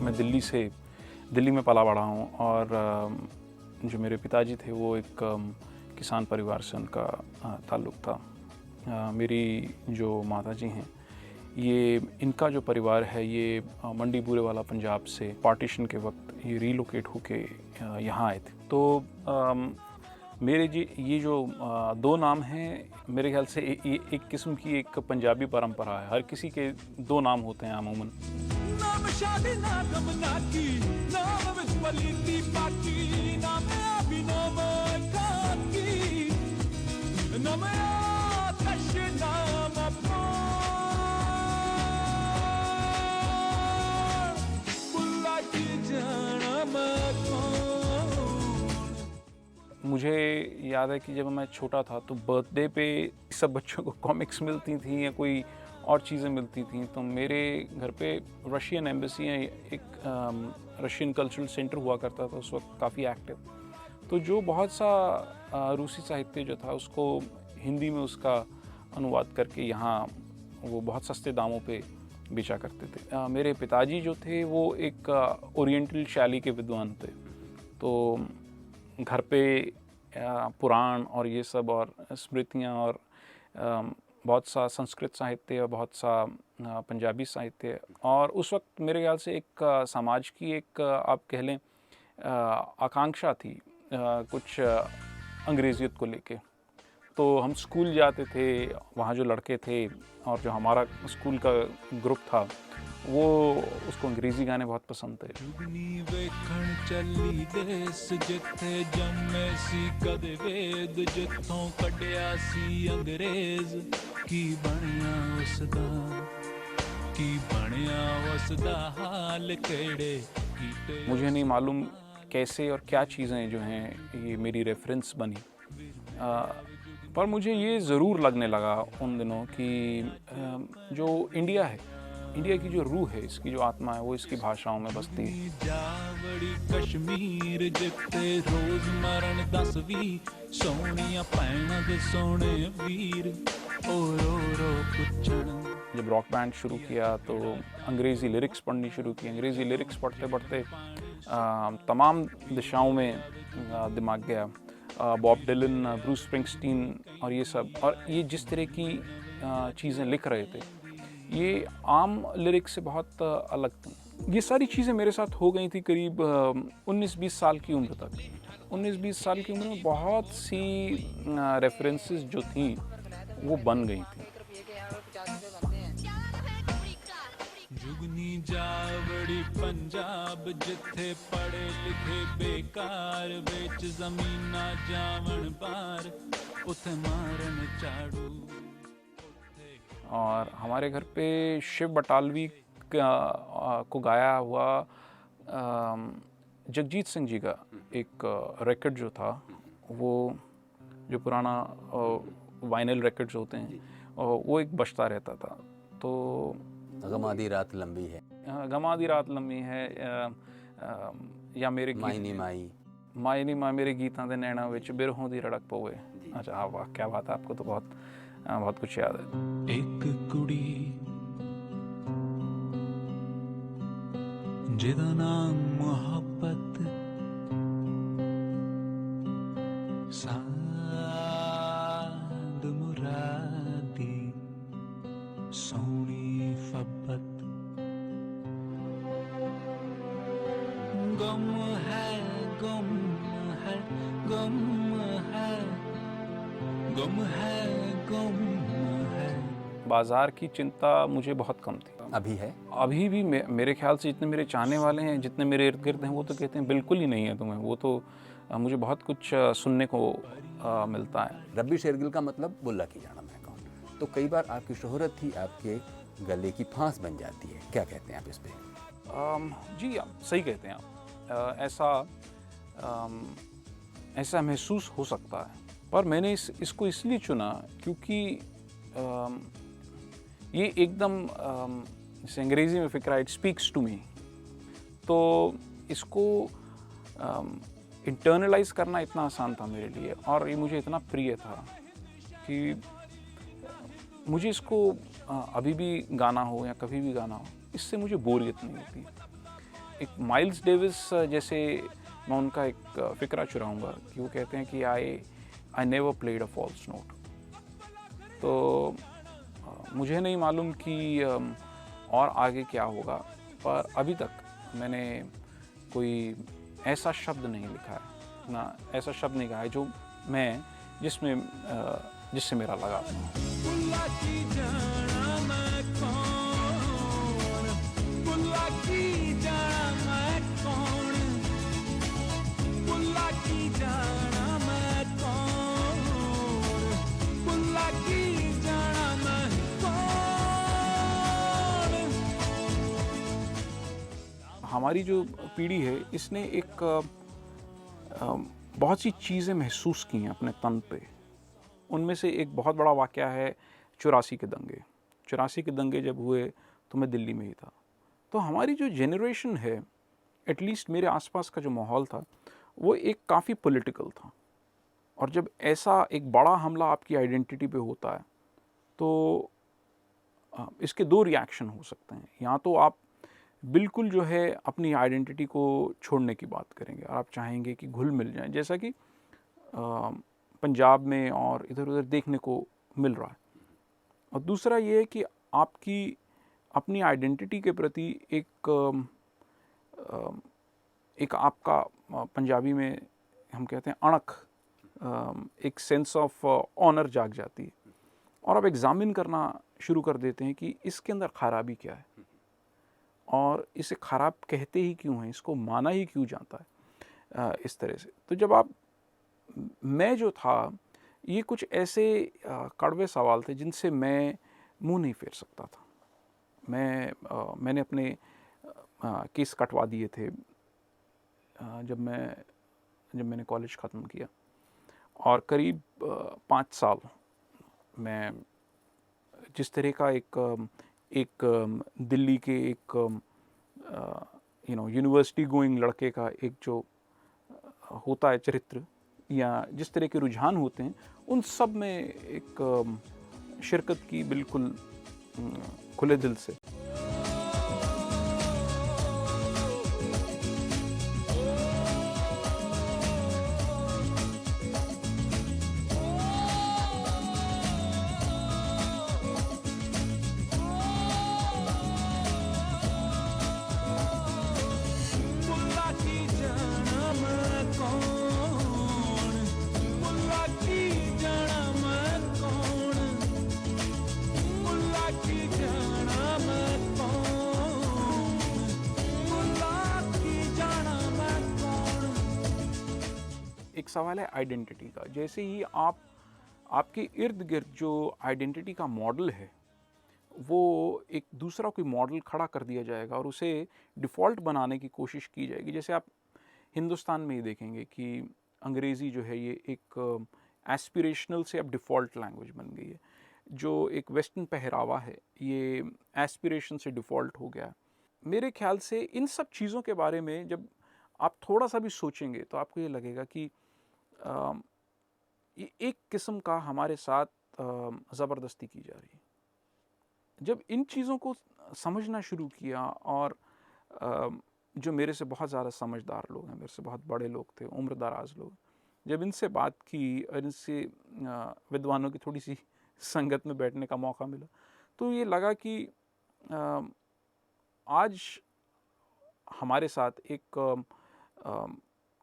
मैं दिल्ली में पला बड़ा हूँ और जो मेरे पिताजी थे वो एक किसान परिवार से उनका ताल्लुक़ था। मेरी जो माताजी हैं ये इनका जो परिवार है ये मंडी बूरेवाला पंजाब से पार्टीशन के वक्त ये रीलोकेट होके यहाँ आए थे। तो मेरे ये जो दो नाम हैं मेरे ख्याल से एक किस्म की एक पंजाबी परंपरा है। हर किसी के दो नाम होते हैं अमूमन। नाम शादी ना गमना की नाम विस्मलीती पाकी नाम अभिनव काकी नाम आकाश नाम बुल्ला की जाना मुझे याद है कि जब मैं छोटा था तो बर्थडे पे सब बच्चों को कॉमिक्स मिलती थी या कोई और चीज़ें मिलती थी। तो मेरे घर पे रशियन एम्बेसी या एक रशियन कल्चरल सेंटर हुआ करता था उस वक्त काफ़ी एक्टिव। तो जो बहुत सा रूसी साहित्य जो था उसको हिंदी में उसका अनुवाद करके यहाँ वो बहुत सस्ते दामों पे बेचा करते थे। मेरे पिताजी जो थे वो एक ओरिएंटल शैली के विद्वान थे। तो घर पे पुराण और ये सब और स्मृतियाँ और बहुत सा संस्कृत साहित्य और बहुत सा पंजाबी साहित्य और उस वक्त मेरे ख्याल से एक समाज की एक आप कह लें आकांक्षा थी कुछ अंग्रेज़ियत को लेके। तो हम स्कूल जाते थे, वहाँ जो लड़के थे और जो हमारा स्कूल का ग्रुप था वो उसको अंग्रेज़ी गाने बहुत पसंद थे। मुझे नहीं मालूम कैसे और क्या चीज़ें जो हैं ये मेरी रेफरेंस बनी, पर मुझे ये ज़रूर लगने लगा उन दिनों कि जो इंडिया है, इंडिया की जो रूह है, इसकी जो आत्मा है वो इसकी भाषाओं में बसती है। जब रॉक बैंड शुरू किया तो अंग्रेज़ी लिरिक्स पढ़नी शुरू की। अंग्रेज़ी लिरिक्स पढ़ते पढ़ते तमाम दिशाओं में दिमाग गया। बॉब डिलन, ब्रूस स्प्रिंगस्टीन और ये सब, और ये जिस तरह की चीज़ें लिख रहे थे ये आम लिरिक्स से बहुत अलग थी। ये सारी चीज़ें मेरे साथ हो गई थी करीब 19-20 साल की उम्र तक। 19-20 साल की उम्र में बहुत सी रेफरेंसेस जो थी वो बन गई थी। जुगनी जावड़ी पंजाब जिथे पढ़े लिखे बेकार बेच जमीना जावन बार उथे मारन चाड़ू। और हमारे घर पे शिव बटालवी को गाया हुआ जगजीत सिंह जी का एक रिकॉर्ड जो था वो जो पुराना वाइनल रिकॉर्ड्स होते हैं वो एक बजता रहता था। तो गम आधी रात लंबी है, गम आधी रात लंबी है, या मेरे माई नी माई मेरे गीतां दे नैना विच बिरहों दी रड़क पवे। अच्छा, वाह क्या बात है, आपको तो बहुत कुछ याद है। एक कुड़ी जिदा नाम मोहब्बत साद मुरादी सोनी फब्बत गम है गम है गम है गम है गम है। बाज़ार की चिंता मुझे बहुत कम थी। अभी है? अभी भी मेरे ख्याल से जितने मेरे चाहने वाले हैं, जितने मेरे इर्द गिर्द हैं वो तो कहते हैं बिल्कुल ही नहीं है तुम्हें। वो तो मुझे बहुत कुछ सुनने को मिलता है। रब्बी शेरगिल का मतलब बुल्ला की जाना मैं कहूँ तो कई बार आपकी शोहरत ही आपके गले की फांस बन जाती है। क्या कहते हैं आप इस पे? जी आप सही कहते हैं आप। ऐसा महसूस हो सकता है, पर मैंने इसको इसलिए चुना क्योंकि ये एकदम जैसे अंग्रेज़ी में फ़िक्र है, इट स्पीक्स टू मी। तो इसको इंटरनलाइज़ करना इतना आसान था मेरे लिए और ये मुझे इतना प्रिय था कि मुझे इसको अभी भी गाना हो या कभी भी गाना हो, इससे मुझे बोरियत नहीं होती। एक माइल्स डेविस जैसे मैं उनका एक फ़िक्रा चुराऊँगा कि वो कहते हैं कि I never played a false note. तो मुझे नहीं मालूम कि और आगे क्या होगा, पर अभी तक मैंने कोई ऐसा शब्द नहीं लिखा है, ना ऐसा शब्द नहीं कहा है जो मैं जिससे मेरा लगाव हो। हमारी जो पीढ़ी है इसने एक बहुत सी चीज़ें महसूस की हैं अपने तन पे। उनमें से एक बहुत बड़ा वाक़या है 84 के दंगे। 84 के दंगे जब हुए तो मैं दिल्ली में ही था। तो हमारी जो जनरेशन है, एटलीस्ट मेरे आसपास का जो माहौल था, वो एक काफ़ी पॉलिटिकल था। और जब ऐसा एक बड़ा हमला आपकी आइडेंटिटी पे होता है तो इसके दो रिएक्शन हो सकते हैं। या तो आप बिल्कुल जो है अपनी आइडेंटिटी को छोड़ने की बात करेंगे और आप चाहेंगे कि घुल मिल जाएं, जैसा कि पंजाब में और इधर उधर देखने को मिल रहा है। और दूसरा ये है कि आपकी अपनी आइडेंटिटी के प्रति एक आपका पंजाबी में हम कहते हैं अणख, एक सेंस ऑफ ऑनर जाग जाती है और आप एग्ज़ामिन करना शुरू कर देते हैं कि इसके अंदर खराबी क्या है और इसे ख़राब कहते ही क्यों हैं, इसको माना ही क्यों जाता है, इस तरह से। तो जब आप मैं जो था, ये कुछ ऐसे कड़वे सवाल थे जिनसे मैं मुंह नहीं फेर सकता था। मैंने अपने केस कटवा दिए थे जब मैंने कॉलेज ख़त्म किया और करीब 5 साल मैं जिस तरह का एक दिल्ली के एक यूनिवर्सिटी गोइंग लड़के का एक जो होता है चरित्र या जिस तरह के रुझान होते हैं, उन सब में एक शिरकत की बिल्कुल खुले दिल से। एक सवाल है आइडेंटिटी का। जैसे ही आपके इर्द गिर्द जो आइडेंटिटी का मॉडल है, वो एक दूसरा कोई मॉडल खड़ा कर दिया जाएगा और उसे डिफ़ॉल्ट बनाने की कोशिश की जाएगी। जैसे आप हिंदुस्तान में ही देखेंगे कि अंग्रेज़ी जो है ये एक एस्पिरेशनल से अब डिफ़ॉल्ट लैंग्वेज बन गई है। जो एक वेस्टर्न पहरावा है, ये एस्पिरेशन से डिफ़ॉल्ट हो गया। मेरे ख़्याल से इन सब चीज़ों के बारे में जब आप थोड़ा सा भी सोचेंगे तो आपको ये लगेगा कि ये एक किस्म का हमारे साथ ज़बरदस्ती की जा रही है। जब इन चीज़ों को समझना शुरू किया और जो मेरे से बहुत ज़्यादा समझदार लोग हैं, मेरे से बहुत बड़े लोग थे, उम्र दराज लोग, जब इनसे बात की और इनसे विद्वानों की थोड़ी सी संगत में बैठने का मौका मिला, तो ये लगा कि आज हमारे साथ एक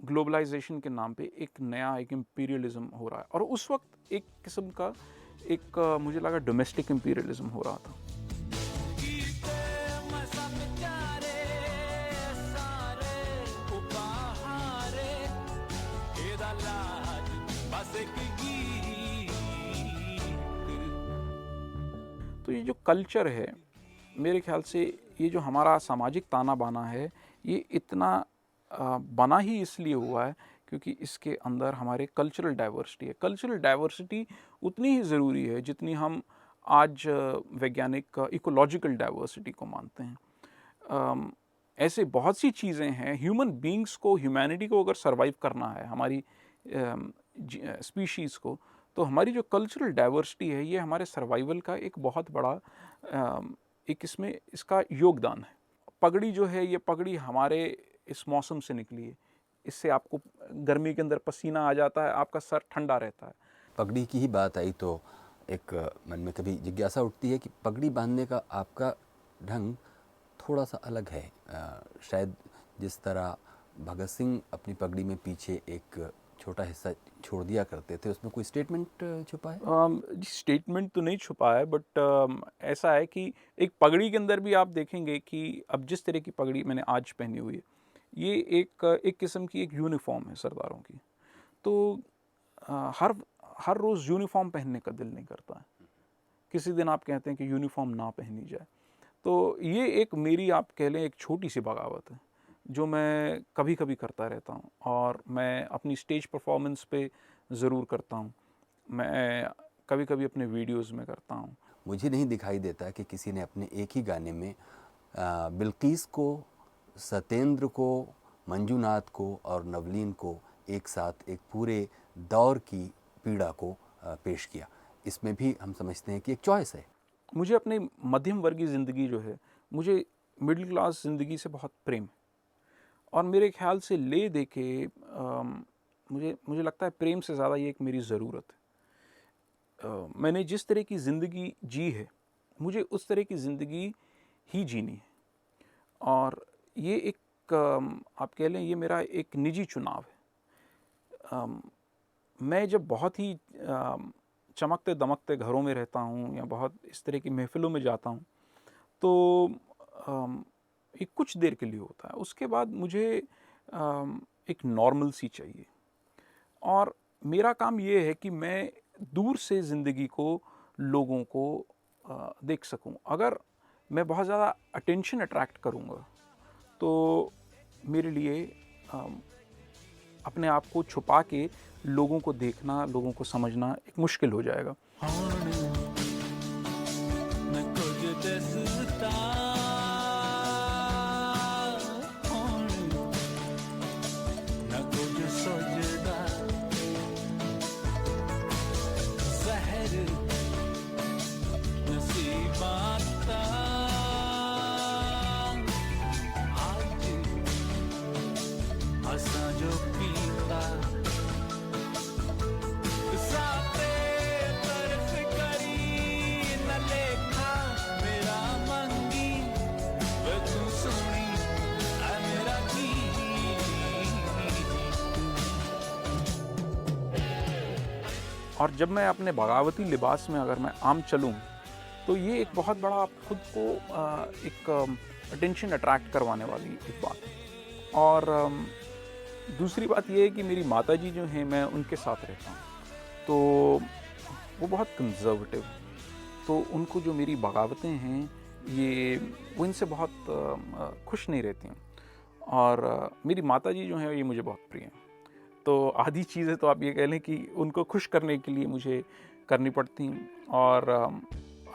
ग्लोबलाइजेशन के नाम पे एक नया एक इम्पीरियलिज्म हो रहा है और उस वक्त एक किस्म का एक मुझे लगा डोमेस्टिक इम्पीरियलिज्म हो रहा था। तो ये जो कल्चर है, मेरे ख्याल से ये जो हमारा सामाजिक ताना बाना है, ये इतना बना ही इसलिए हुआ है क्योंकि इसके अंदर हमारे कल्चरल डाइवर्सिटी है। कल्चरल डाइवर्सिटी उतनी ही ज़रूरी है जितनी हम आज वैज्ञानिक इकोलॉजिकल डाइवर्सिटी को मानते हैं। ऐसे बहुत सी चीज़ें हैं, ह्यूमन बींग्स को, ह्यूमैनिटी को अगर सर्वाइव करना है, हमारी स्पीशीज़ को, तो हमारी जो कल्चरल डाइवर्सिटी है ये हमारे सर्वाइवल का एक बहुत बड़ा एक इसमें इसका योगदान है। पगड़ी जो है ये पगड़ी हमारे इस मौसम से निकली है। इससे आपको गर्मी के अंदर पसीना आ जाता है, आपका सर ठंडा रहता है। पगड़ी की ही बात आई तो एक मन में कभी जिज्ञासा उठती है कि पगड़ी बांधने का आपका ढंग थोड़ा सा अलग है। शायद जिस तरह भगत सिंह अपनी पगड़ी में पीछे एक छोटा हिस्सा छोड़ दिया करते थे, उसमें कोई स्टेटमेंट छुपा है? स्टेटमेंट तो नहीं छुपा है, बट ऐसा है कि एक पगड़ी के अंदर भी आप देखेंगे कि अब जिस तरह की पगड़ी मैंने आज पहनी हुई है, ये एक किस्म की एक यूनिफॉर्म है सरदारों की। तो हर रोज़ यूनिफॉर्म पहनने का दिल नहीं करता है। किसी दिन आप कहते हैं कि यूनिफॉर्म ना पहनी जाए। तो ये एक मेरी आप कह लें एक छोटी सी बगावत है जो मैं कभी कभी करता रहता हूँ, और मैं अपनी स्टेज परफॉर्मेंस पे ज़रूर करता हूँ। मैं कभी कभी अपने वीडियोस में करता हूँ। मुझे नहीं दिखाई देता कि किसी ने अपने एक ही गाने में बिल्किस को, सत्येंद्र को, मंजूनाथ को और नवलीन को एक साथ एक पूरे दौर की पीड़ा को पेश किया। इसमें भी हम समझते हैं कि एक चॉइस है। मुझे अपनी मध्यम वर्गीय ज़िंदगी जो है, मुझे मिडिल क्लास ज़िंदगी से बहुत प्रेम है, और मेरे ख्याल से ले दे के मुझे लगता है प्रेम से ज़्यादा ये एक मेरी ज़रूरत है। मैंने जिस तरह की ज़िंदगी जी है, मुझे उस तरह की ज़िंदगी ही जीनी है, और ये एक आप कह लें ये मेरा एक निजी चुनाव है। मैं जब बहुत ही चमकते दमकते घरों में रहता हूँ या बहुत इस तरह की महफ़िलों में जाता हूँ, तो ये कुछ देर के लिए होता है। उसके बाद मुझे एक नॉर्मल सी चाहिए, और मेरा काम ये है कि मैं दूर से ज़िंदगी को, लोगों को देख सकूं। अगर मैं बहुत ज़्यादा अटेंशन अट्रैक्ट करूंगा तो मेरे लिए अपने आप को छुपा के लोगों को देखना, लोगों को समझना एक मुश्किल हो जाएगा। और जब मैं अपने बगावती लिबास में अगर मैं आम चलूँ तो ये एक बहुत बड़ा खुद को एक अटेंशन अट्रैक्ट करवाने वाली एक बात है। और दूसरी बात ये है कि मेरी माताजी जो हैं, मैं उनके साथ रहता हूँ, तो वो बहुत कंजर्वेटिव, तो उनको जो मेरी बगावतें हैं ये वो इनसे बहुत खुश नहीं रहती हैं। और मेरी माताजी जो हैं ये मुझे बहुत प्रिय हैं। तो आधी चीज़ें तो आप ये कह लें कि उनको खुश करने के लिए मुझे करनी पड़ती हैं। और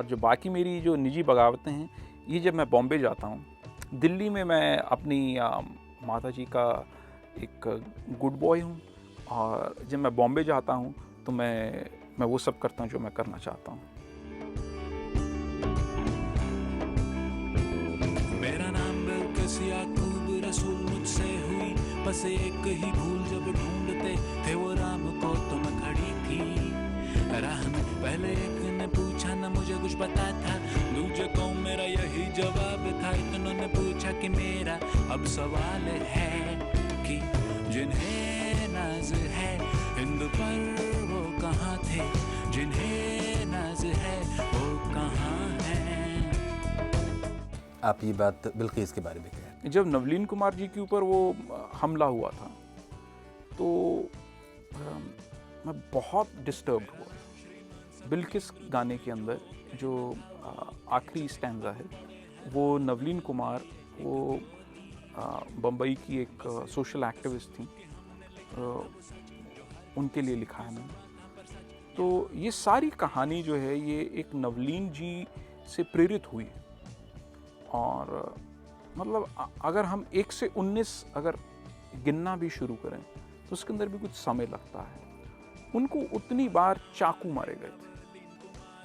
जो बाकी मेरी जो निजी बगावतें हैं, ये जब मैं बॉम्बे जाता हूँ, दिल्ली में मैं अपनी माताजी का एक गुड बॉय हूँ, और जब मैं बॉम्बे जाता हूँ तो मैं वो सब करता हूँ जो मैं करना चाहता हूँ। मेरा नाम बिल्किस याकूब रसूल मुझसे हुई बस एक ही भूल, जब ढूंढते थे वो राम को तुम खड़ी थी राह में। पहले एक ने पूछा न मुझे कुछ पता था, दूजे को मेरा यही जवाब था। इतनों ने पूछा कि मेरा अब सवाल है कि जिन्हें नाज है हिंद पर वो कहाँ थे, जिन्हें नाज है वो कहाँ हैं। आप ये बात बिल्किस के बारे में कहें। जब नवलीन कुमार जी के ऊपर वो हमला हुआ था तो मैं बहुत डिस्टर्ब हुआ। बिल्किस गाने के अंदर जो आखिरी स्टैंजा है वो नवलीन कुमार, वो बम्बई की एक सोशल एक्टिविस्ट थी, उनके लिए लिखा है मैंने। तो ये सारी कहानी जो है ये एक नवलीन जी से प्रेरित हुई। और मतलब अगर हम 1 से 19 अगर गिनना भी शुरू करें तो उसके अंदर भी कुछ समय लगता है। उनको उतनी बार चाकू मारे गए थे।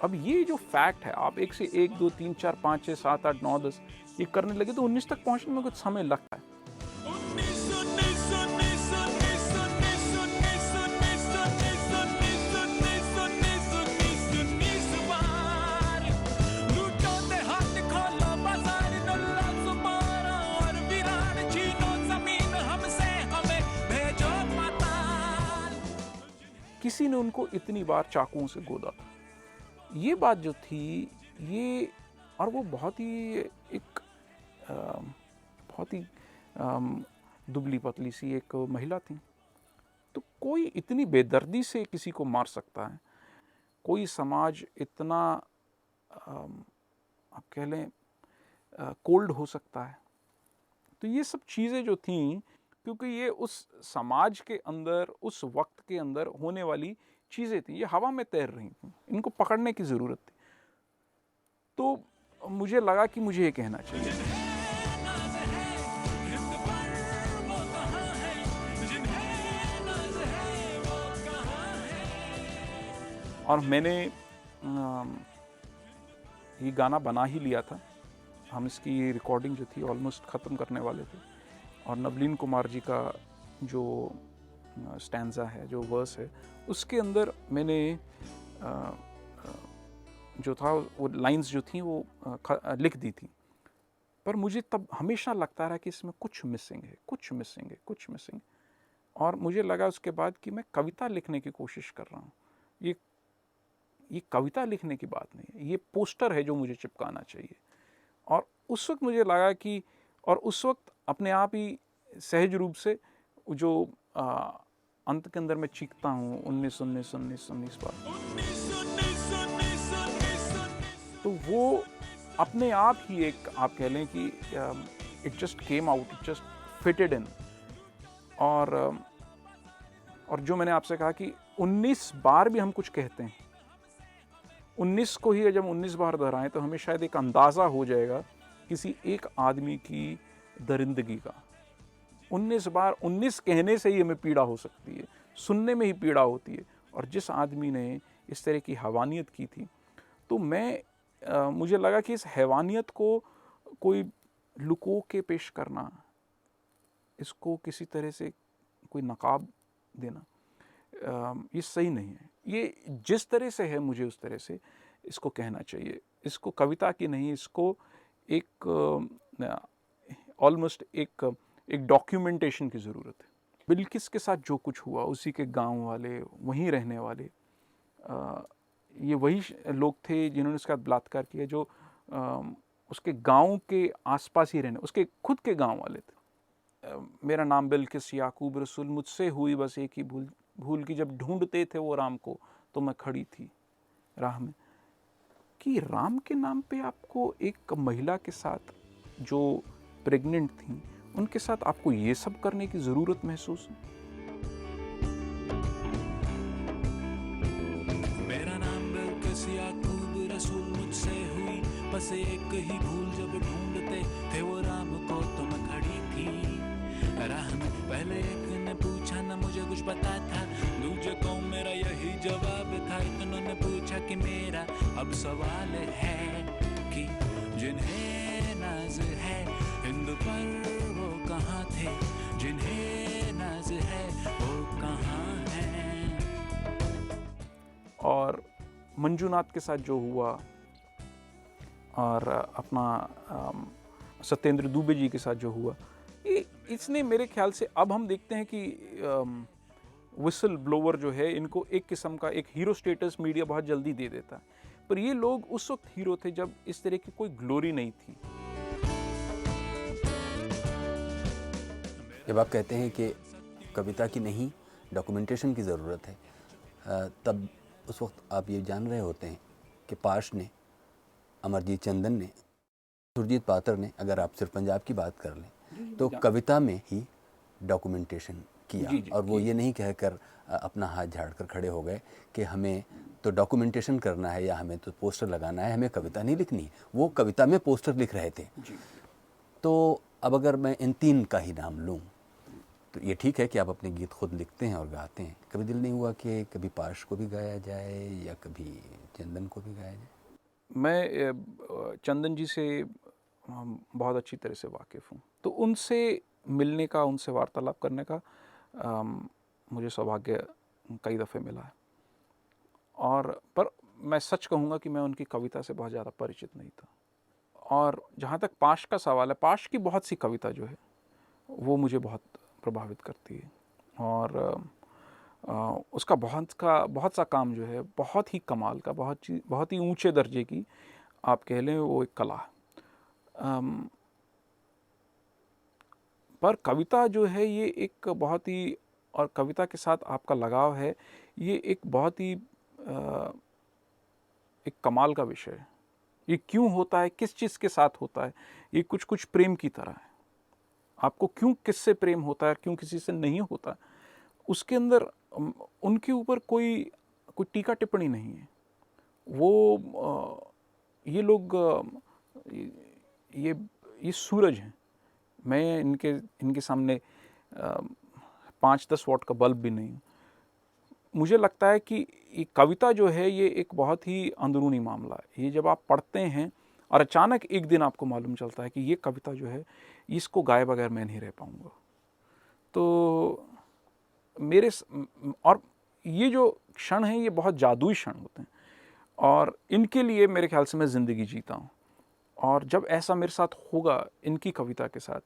अब ये जो फैक्ट है, आप एक से 1, 2, 3, 4, 5, 6, 7, 8, 9, 10 ये करने लगे तो 19 तक पहुंचने में कुछ समय लगता है। किसी ने उनको इतनी बार चाकुओं से गोदा था। ये बात जो थी ये, और वो बहुत ही एक बहुत ही दुबली पतली सी एक महिला थी। तो कोई इतनी बेदर्दी से किसी को मार सकता है, कोई समाज इतना आप कह लें कोल्ड हो सकता है। तो ये सब चीज़ें जो थीं, क्योंकि ये उस समाज के अंदर उस वक्त के अंदर होने वाली चीज़ें थी, ये हवा में तैर रही थी, इनको पकड़ने की ज़रूरत थी। तो मुझे लगा कि मुझे ये कहना चाहिए। और मैंने ये गाना बना ही लिया था। हम इसकी रिकॉर्डिंग जो थी ऑलमोस्ट ख़त्म करने वाले थे, और नवलीन कुमार जी का जो स्टैंजा है, जो वर्स है, उसके अंदर मैंने जो था वो लाइंस जो थी वो लिख दी थी। पर मुझे तब हमेशा लगता रहा कि इसमें कुछ मिसिंग है, कुछ मिसिंग है, कुछ मिसिंग। और मुझे लगा उसके बाद कि मैं कविता लिखने की कोशिश कर रहा हूँ। ये कविता लिखने की बात नहीं है, ये पोस्टर है जो मुझे चिपकाना चाहिए। और उस वक्त मुझे लगा कि, और उस वक्त अपने आप ही सहज रूप से जो अंत के अंदर मैं चीखता हूँ 19 19 19 19 बार, तो वो अपने आप ही एक, आप कह लें कि it just came out, it just fitted in. और जो मैंने आपसे कहा कि 19 बार भी हम कुछ कहते हैं, 19 को ही जब 19 बार दोहराएं तो हमें शायद एक अंदाज़ा हो जाएगा किसी एक आदमी की दरिंदगी का। 19 बार 19 कहने से ही हमें पीड़ा हो सकती है, सुनने में ही पीड़ा होती है। और जिस आदमी ने इस तरह की हैवानियत की थी, तो मुझे लगा कि इस हैवानियत को कोई लुको के पेश करना, इसको किसी तरह से कोई नकाब देना, ये सही नहीं है। ये जिस तरह से है, मुझे उस तरह से इसको कहना चाहिए। इसको कविता की नहीं, इसको एक ऑलमोस्ट एक डॉक्यूमेंटेशन की ज़रूरत है। बिल्किस के साथ जो कुछ हुआ, उसी के गांव वाले, वहीं रहने वाले, ये वही लोग थे जिन्होंने उसका बलात्कार किया, जो उसके गांव के आसपास ही रहने, उसके खुद के गांव वाले थे। मेरा नाम बिल्किस याकूब रसूल, मुझसे हुई बस एक ही भूल की, जब ढूंढते थे वो राम को तो मैं खड़ी थी राह में। कि राम के नाम पे आपको एक महिला के साथ जो प्रेग्नेंट थी, उनके साथ आपको ये सब करने की ज़रूरत महसूस है? मेरा नाम बिल्किस याकूब रसूल, मुझसे हुई बस एक ही भूल, जब ढूंढते थे वो राम को तो मैं खड़ी थी राह में। पहले एक ने पूछा ना मुझे कुछ पता था, दूजे को मेरा यही जवाब था। इन्होंने पूछा कि मेरा अब सवाल है कि जिन्हें नाज है हिंद पर वो कहाँ थे, जिन्हें नाज है वो कहाँ हैं। और मंजूनाथ के साथ जो हुआ, और अपना सत्येंद्र दुबे जी के साथ जो हुआ, इसने मेरे ख्याल से, अब हम देखते हैं कि विसल ब्लोवर जो है, इनको एक किस्म का एक हीरो स्टेटस मीडिया बहुत जल्दी दे देता है। पर ये लोग उस वक्त हीरो थे जब इस तरह की कोई ग्लोरी नहीं थी। जब आप कहते हैं कि कविता की नहीं, डॉक्यूमेंटेशन की ज़रूरत है, तब उस वक्त आप ये जान रहे होते हैं कि पाश ने, अमरजीत चंदन ने, सुरजीत पात्र ने, अगर आप सिर्फ पंजाब की बात कर लें, तो कविता में ही डॉक्यूमेंटेशन किया। और वो ये नहीं कहकर अपना हाथ झाड़कर खड़े हो गए कि हमें तो डॉक्यूमेंटेशन करना है या हमें तो पोस्टर लगाना है, हमें कविता नहीं लिखनी है। वो कविता में पोस्टर लिख रहे थे। तो अब अगर मैं इन तीन का ही नाम लूँ, तो ये ठीक है कि आप अपने गीत खुद लिखते हैं और गाते हैं, कभी दिल नहीं हुआ कि कभी पाश को भी गाया जाए या कभी चंदन को भी गाया जाए? मैं चंदन जी से बहुत अच्छी तरह से वाकिफ़ हूँ, तो उनसे मिलने का, उनसे वार्तालाप करने का मुझे सौभाग्य कई दफ़े मिला है। और पर मैं सच कहूँगा कि मैं उनकी कविता से बहुत ज़्यादा परिचित नहीं था। और जहाँ तक पाश का सवाल है, पाश की बहुत सी कविता जो है वो मुझे बहुत प्रभावित करती है। और उसका बहुत सा काम जो है बहुत ही कमाल का, बहुत ही ऊंचे दर्जे की आप कह लें, वो एक कला है। पर कविता जो है ये एक बहुत ही, और कविता के साथ आपका लगाव है, ये एक बहुत ही एक कमाल का विषय है। ये क्यों होता है, किस चीज़ के साथ होता है, ये कुछ प्रेम की तरह है। आपको क्यों किससे प्रेम होता है, क्यों किसी से नहीं होता, उसके अंदर उनके ऊपर कोई टीका टिप्पणी नहीं है। वो ये लोग ये सूरज हैं, मैं इनके सामने 5-10 वॉट का बल्ब भी नहीं हूँ। मुझे लगता है कि ये कविता जो है ये एक बहुत ही अंदरूनी मामला है। ये जब आप पढ़ते हैं और अचानक एक दिन आपको मालूम चलता है कि ये कविता जो है, इसको गाए बगैर मैं नहीं रह पाऊँगा। तो और ये जो क्षण हैं ये बहुत जादुई क्षण होते हैं, और इनके लिए मेरे ख्याल से मैं ज़िंदगी जीता हूँ। और जब ऐसा मेरे साथ होगा इनकी कविता के साथ,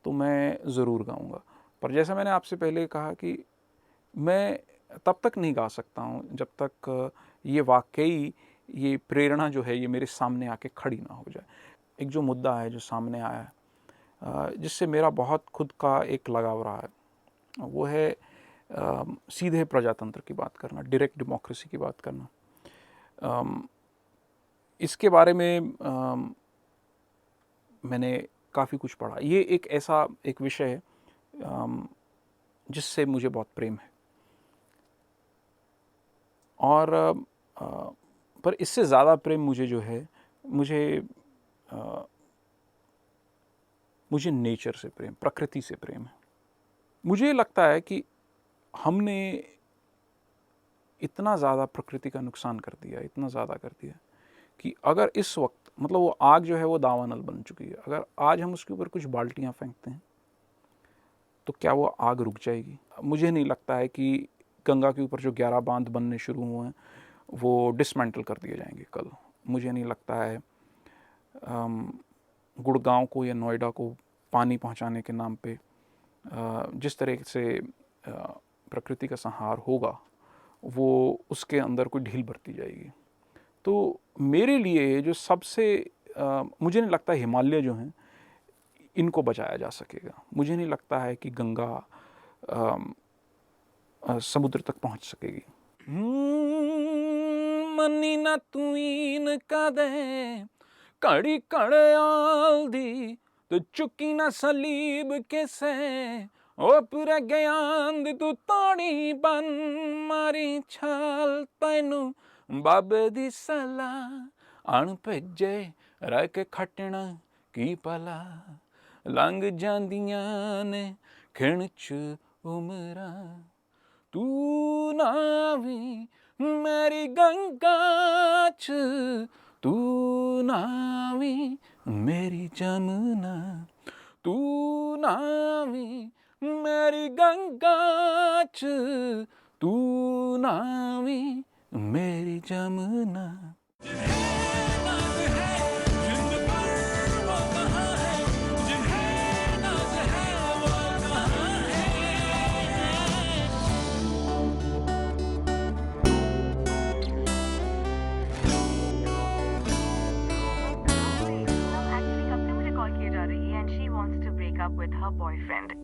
तो मैं ज़रूर गाऊँगा। पर जैसा मैंने आपसे पहले कहा कि मैं तब तक नहीं गा सकता हूँ जब तक ये वाकई ये प्रेरणा जो है ये मेरे सामने आके खड़ी ना हो जाए। एक जो मुद्दा है जो सामने आया है, जिससे मेरा बहुत खुद का एक लगाव रहा है, वो है सीधे प्रजातंत्र की बात करना, डायरेक्ट डेमोक्रेसी की बात करना। इसके बारे में मैंने काफ़ी कुछ पढ़ा। ये एक ऐसा एक विषय है जिससे मुझे बहुत प्रेम है। और पर इससे ज़्यादा प्रेम मुझे जो है, मुझे नेचर से प्रेम, प्रकृति से प्रेम है। मुझे लगता है कि हमने इतना ज़्यादा प्रकृति का नुकसान कर दिया, इतना ज़्यादा कर दिया कि अगर इस वक्त, मतलब वो आग जो है वो दावानल बन चुकी है, अगर आज हम उसके ऊपर कुछ बाल्टियाँ फेंकते हैं तो क्या वो आग रुक जाएगी? मुझे नहीं लगता है कि गंगा के ऊपर जो 11 बांध बनने शुरू हुए हैं वो डिसमेंटल कर दिए जाएंगे कल। मुझे नहीं लगता है गुड़गांव को या नोएडा को पानी पहुंचाने के नाम पे जिस तरह से प्रकृति का संहार होगा, वो उसके अंदर कोई ढील बरती जाएगी। तो मेरे लिए जो सबसे मुझे नहीं लगता हिमालय जो हैं इनको बचाया जा सकेगा। मुझे नहीं लगता है कि गंगा समुद्र तक पहुंच सकेगी। मनी ना तुईन का दे कड़ी कड़याल दी तो चुकी ना सलीब के से ओ पूरा ज्ञान दी तू ताड़ी बन मारी छाल तैनू बाबे दी सला अण भेजे रह के खटना की पला लंघ जांदियां ने खिण च उमरा तू नावी मेरी गंगा च तू नावी मेरी जमुना तू नावी मेरी गंगा च तू नावी मेरी जमुना। With her boyfriend.